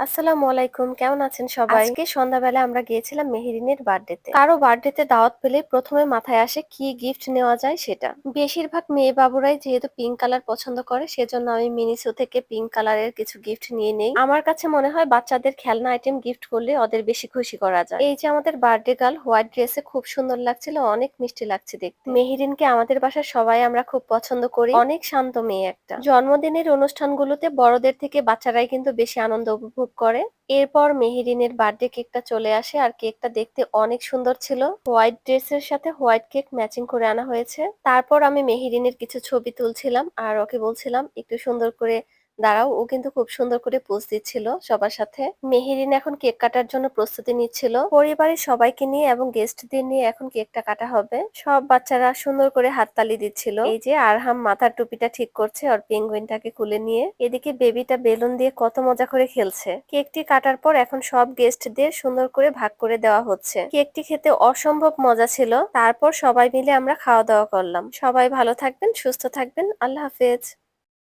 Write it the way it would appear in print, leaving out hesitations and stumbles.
আসসালামু আলাইকুম, কেমন আছেন সবাই? আজকে সন্ধ্যাবেলা আমরা গিয়েছিলাম মেহেরিনের বার্থডেতে। কারো বার্থডেতে দাওয়াত পেলে প্রথমে মাথায় আসে কি গিফট নেওয়া যায় সেটা। বেশিরভাগ মেয়ে বাবুরাই যেহেতু পিঙ্ক কালার পছন্দ করে, সেজন্য আমি মিনিসো থেকে পিঙ্ক কালারের কিছু গিফট নিয়ে নেই। আমার কাছে মনে হয় বাচ্চাদের খেলনা আইটেম গিফট করলে ওদের বেশি খুশি করা যায়। এই যে আমাদের বার্থডে গার্ল হোয়াইট ড্রেসে খুব সুন্দর লাগছিল, অনেক মিষ্টি লাগছে দেখতে। মেহেরিনকে আমাদের বাসার সবাই আমরা খুব পছন্দ করি, অনেক শান্ত মেয়ে একটা। জন্মদিনের অনুষ্ঠানগুলোতে বড়দের থেকে বাচ্চারাই কিন্তু বেশি আনন্দ উপভোগ করে। এরপর মেহেরিনের বার্থডে কেকটা চলে আসে, আর কেকটা দেখতে অনেক সুন্দর ছিল। হোয়াইট ড্রেসের সাথে হোয়াইট কেক ম্যাচিং করে আনা হয়েছে। তারপর আমি মেহেরিনের কিছু ছবি তুলছিলাম আর ওকে বলছিলাম একটু সুন্দর করে দাঁড়াও। ও কিন্তু খুব সুন্দর করে পোজ দিচ্ছিল সবার সাথে। মেহেরিন এখন কেক কাটার জন্য প্রস্তুতি নিচ্ছিল। পরিবারের সবাইকে নিয়ে এবং গেস্টদের নিয়ে এখন কেকটা কাটা হবে। সব বাচ্চারা সুন্দর করে হাততালি দিচ্ছিল। এই যে আরহাম মাথার টুপিটা ঠিক করছে ওর পেঙ্গুইনটাকে খুলে নিয়ে। এদিকে বেবিটা বেলুন দিয়ে কত মজা করে খেলছে। কেকটি কাটার পর এখন সব গেস্টদের সুন্দর করে ভাগ করে দেওয়া হচ্ছে। কেকটি খেতে অসম্ভব মজা ছিল। তারপর সবাই মিলে আমরা খাওয়া দাওয়া করলাম। সবাই ভালো থাকবেন, সুস্থ থাকবেন। আল্লাহ হাফেজ।